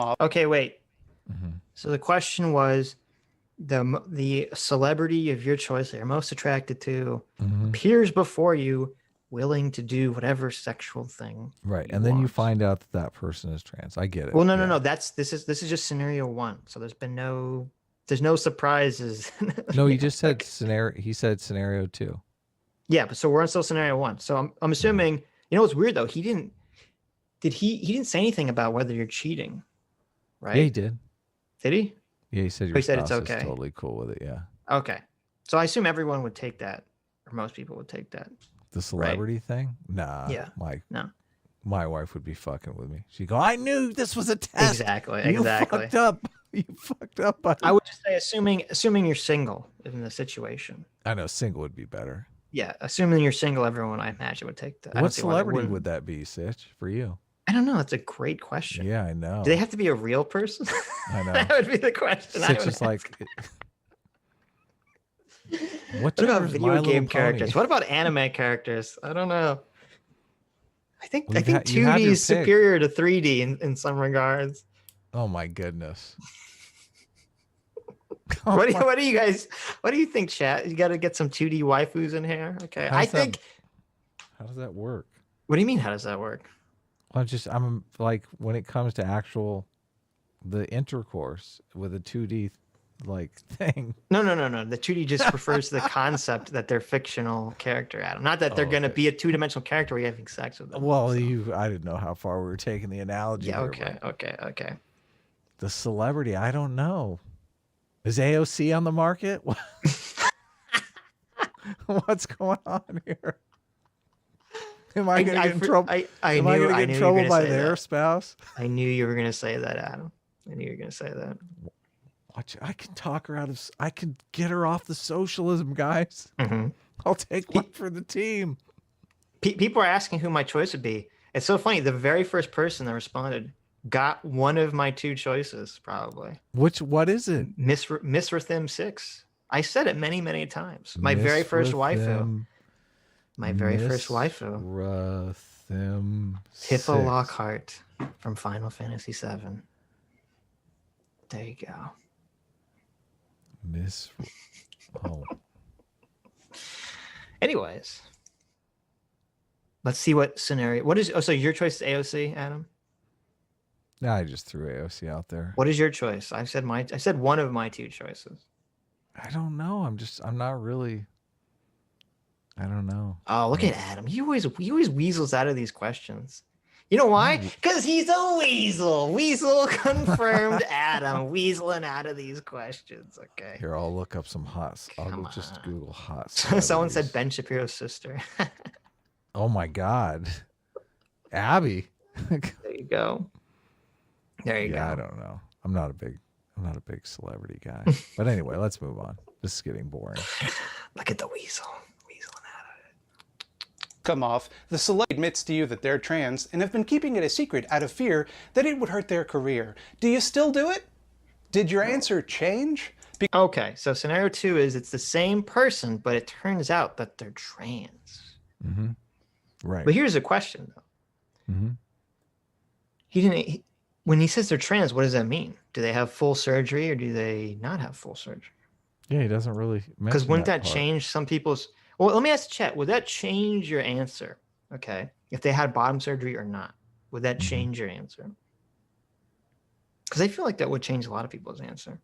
Okay, wait. Mm-hmm. So the question was the celebrity of your choice that you're most attracted to Mm-hmm. appears before you, willing to do whatever sexual thing Right, you and then you want. find out that that person is trans. I get it. Well, no, no, Yeah. no. This is just scenario one. So there's no surprises. No, he Yeah, just said okay. scenario. He said scenario two. Yeah, but so we're on still scenario one. So I'm Mm-hmm. assuming, you know what's weird though? He didn't say anything about whether you're cheating, Yeah, he right? did. Did he? Yeah, he said Oh, your he said it's spouse is okay. totally cool with it. Yeah. Okay. So I assume everyone would take that, or most people would take that, The right? celebrity thing? Nah, Yeah. No. my wife would be fucking with me. She'd go, I knew this was a test. Exactly. You Exactly. fucked up. You fucked up, I buddy. would just say assuming you're single in the situation. I know single would be better. Yeah, assuming you're single, everyone I imagine would take that. I don't What see why they celebrity would wouldn't. that be, Sitch, for you? I don't know. That's a great question. Yeah, I Do they know. have to be a real person? I That know. would be the question I Sitch would is ask. like, what What gender about is My video Little game Pony? characters? What about anime characters? I don't know. I think Well, I think you 2D have your is pick. superior to 3D in some regards. Oh my goodness. Oh my, What do you guys what do you think, chat? You got to get some 2D waifus in here. Okay. how I does that think how does that work? What do you mean how does that work? I'm like when it comes to actual the intercourse with a 2D like thing. No, no, no, no. The 2D just refers to the concept that they're fictional character, Adam. Not that they're Oh, going to okay. be a two-dimensional character where you're having sex with them. Well, So, I didn't know how far we were taking the analogy yeah, here, but okay, okay, okay. the celebrity, I don't know. Is AOC on the market? What's going on here? Am I going to get in trouble? I Am I going knew to I get in knew you were trouble going to by say their that. spouse? I knew you were going to say that, Adam. I knew you were going to say that. Watch, I can talk her out of. I can get her off the socialism, guys. Hmm. I'll take one for the team. People are asking who my choice would be. It's so funny. The very first person that responded got one of my two choices, probably. What is it? Miss Rhythm 6. I said it many, many times. My Miss very first waifu. Rhythm, My very first Miss waifu. Rhythm Tifa 6. Lockhart from Final Fantasy VII. There you go. Miss. Oh, Anyways, let's see what scenario. What is? Oh, so your choice is AOC, Adam. nah, I just threw AOC out there. What is your choice? I said one of my two choices. I don't know. I'm not really. I don't know. Oh, look at Adam. He always weasels out of these questions. You know why? Because he's a weasel. Weasel confirmed. Adam weaseling out of these questions. Okay. Here, I'll look up some hot. Come I'll just on. Google hot. Someone said celebrities. Ben Shapiro's sister. Oh my God, Abby. There you go. There you Yeah, I go. don't know. I'm not a big celebrity guy. But anyway, let's move on. This is getting boring. Look at the weasel. Weaseling out of it. Come off, the celebrity admits to you that they're trans and have been keeping it a secret out of fear that it would hurt their career. Do you still do it? Did your answer change? Okay, so scenario 2 is it's the same person, but it turns out that they're trans. Mm-hmm. Right. But here's a question though. Mm-hmm. When he says they're trans, what does that mean? Do they have full surgery or do they not have full surgery? Yeah, he doesn't really Because mention wouldn't that that part. change some people's? Well, let me ask Chet. Would that change your answer? Okay, if they had bottom surgery or not, would that Mhm. change your answer? Because I feel like that would change a lot of people's answer.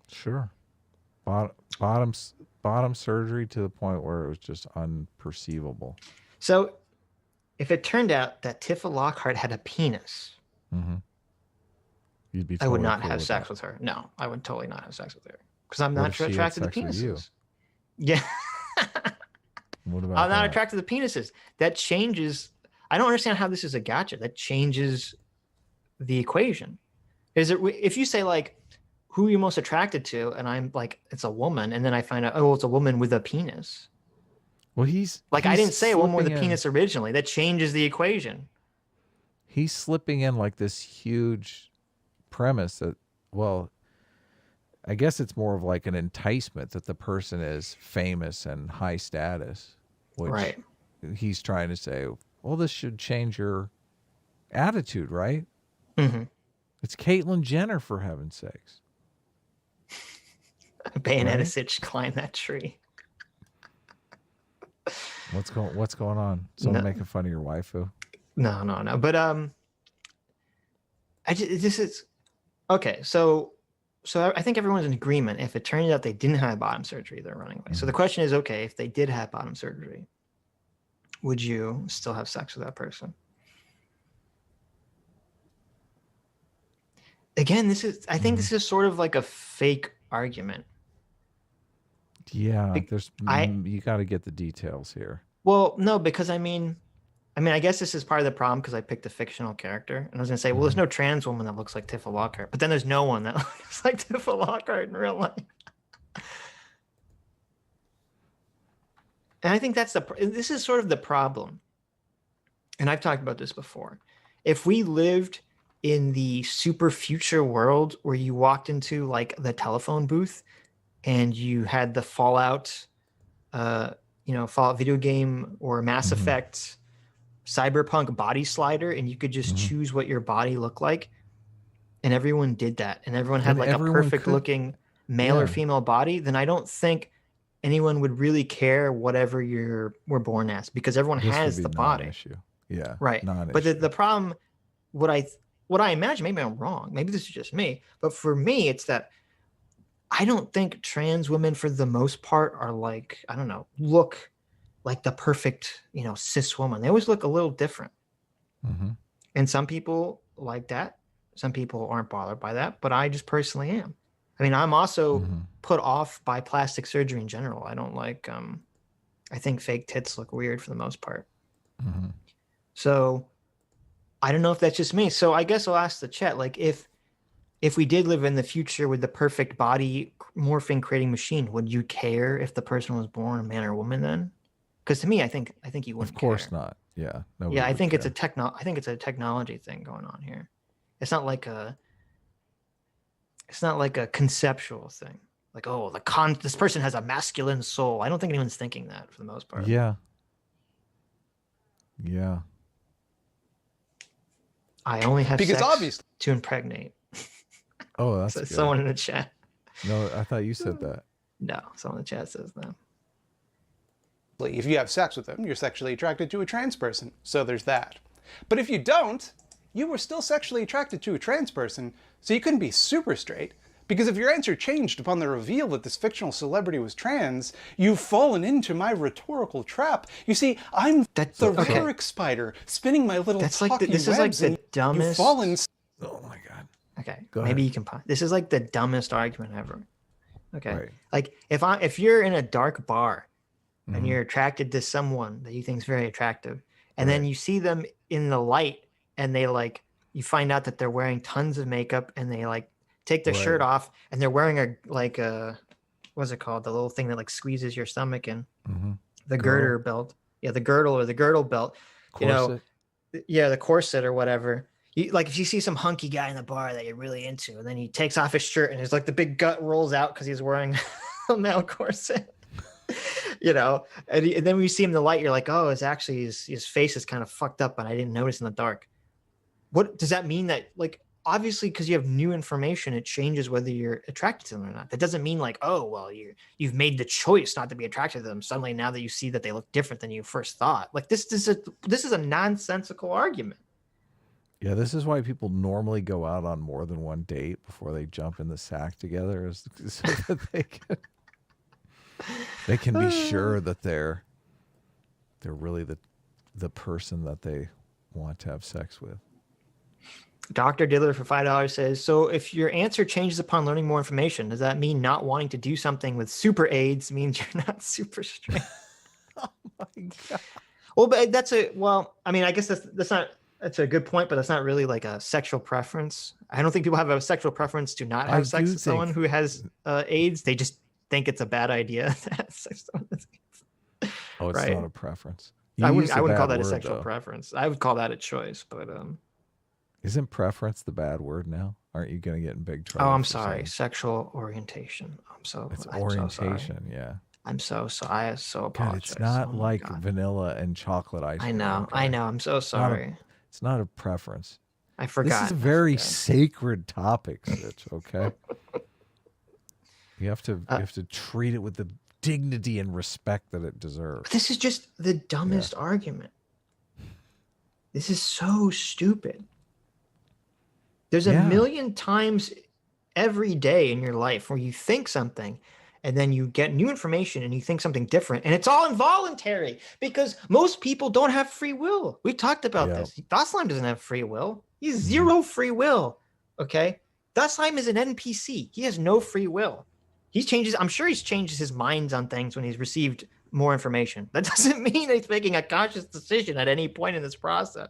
Sure. Bottom surgery to the point where it was just unperceivable. So, if it turned out that Tifa Lockhart had a penis, Mm-hmm. You'd be. I would totally not cool have with sex that. with her. No, I would totally not have sex with her because I'm What not if she had attracted to sex with you? penises. Yeah. What about I'm not that? attracted to penises. That changes. I don't understand how this is a gotcha. That changes the equation. Is it if you say like, who are you most attracted to, and I'm like, it's a woman, and then I find out, oh, it's a woman with a penis. Well, I didn't say a woman with a slipping in- penis originally. That changes the equation. He's slipping in like this huge premise that, well, I guess it's more of like an enticement that the person is famous and high status, which Right. he's trying to say, well, this should change your attitude, right? Mm-hmm. It's Caitlyn Jenner, for heaven's sakes. Bayonetta Right? Sitch climb that tree. What's going on? Someone No. making fun of your waifu? No. But this is okay. So I think everyone's in agreement. If it turns out they didn't have bottom surgery, they're running away. So the question is, okay, if they did have bottom surgery, would you still have sex with that person? Again, I think this is sort of like a fake argument. Yeah, you got to get the details here. Well, no, because I mean, I guess this is part of the problem because I picked a fictional character, and I was gonna say, well, there's no trans woman that looks like Tifa Lockhart, but then there's no one that looks like Tifa Lockhart in real life. And I think this is sort of the problem. And I've talked about this before. If we lived in the super future world where you walked into like the telephone booth and you had the Fallout, Fallout video game or Mass Effect cyberpunk body slider, and you could just choose what your body looked like, and everyone did that, and everyone had like a perfect looking male or female body, then I don't think anyone would really care whatever we're born as, because everyone has the body. Issue. Yeah. Right. But the problem, what I imagine, maybe I'm wrong, maybe this is just me, but for me, it's that I don't think trans women for the most part are like, I don't know, look like the perfect, cis woman. They always look a little different. And some people like that. Some people aren't bothered by that, but I just personally am. I mean, I'm also put off by plastic surgery in general. I don't like, I think fake tits look weird for the most part. So I don't know if that's just me. So I guess I'll ask the chat, like if we did live in the future with the perfect body morphing creating machine, would you care if the person was born a man or a woman then? Because to me, I think you wouldn't. Of course care. not. Yeah. Yeah, I think it's a technology thing going on here. It's not like a conceptual thing. Like, oh, this person has a masculine soul. I don't think anyone's thinking that for the most part. Yeah. Yeah. I only have because sex obviously to impregnate. Oh, that's good. Someone in the chat. No, I thought you said that. No, someone in the chat says that. if you have sex with them, you're sexually attracted to a trans person. So there's that. But if you don't, you were still sexually attracted to a trans person, so you couldn't be super straight. Because if your answer changed upon the reveal that this fictional celebrity was trans, you've fallen into my rhetorical trap. You see, I'm the rhetoric spider, spinning my little this talking is webs, like the and dumbest. you've fallen. Oh my God. Okay, Go maybe ahead. you can. This is like the dumbest argument ever. Okay, Right. like if you're in a dark bar and you're attracted to someone that you think is very attractive, and then you see them in the light, and they you find out that they're wearing tons of makeup, and they take their shirt off, and they're wearing a what's it called? The little thing that squeezes your stomach in. The girder belt. Yeah, the girdle or the girdle belt. Corset. Yeah, the corset or whatever. If you see some hunky guy in the bar that you're really into, and then he takes off his shirt and his the big gut rolls out because he's wearing a male corset. And then when you see him in the light, you're like, oh, it's actually his face is kind of fucked up, but I didn't notice in the dark. What does that mean? That obviously, because you have new information, it changes whether you're attracted to them or not. That doesn't mean oh, well, you've made the choice not to be attracted to them. Suddenly, now that you see that they look different than you first thought, this is a nonsensical argument. Yeah, this is why people normally go out on more than one date before they jump in the sack together, so that they can be sure that they're really the person that they want to have sex with. Dr. Diddler for $5 says, so if your answer changes upon learning more information, does that mean not wanting to do something with super AIDS means you're not super straight? Oh my God. Well, but I guess that's a good point, but that's not really a sexual preference. I don't think people have a sexual preference to not have sex with someone who has AIDS. They just think it's a bad idea to have sex with someone that's AIDS. Oh, it's right. Not a preference. I wouldn't call that a sexual preference. I would call that a choice, but isn't preference the bad word now? Aren't you going to get in big trouble? Oh, I'm sorry. Sexual orientation. It's orientation, yeah. I'm so sorry. I so apologize. God, it's not vanilla and chocolate ice cream. I know. I'm so sorry. It's not a preference. I forgot. This is a very sacred topic, Sitch, okay? You have to treat it with the dignity and respect that it deserves. This is just the dumbest argument. This is so stupid. There's a million times every day in your life where you think something and then you get new information and you think something different, and it's all involuntary because most people don't have free will. We talked about this. Dasheim doesn't have free will. He has zero free will. Okay. Dasheim is an NPC. He has no free will. I'm sure he's changed his minds on things when he's received more information. That doesn't mean he's making a conscious decision at any point in this process.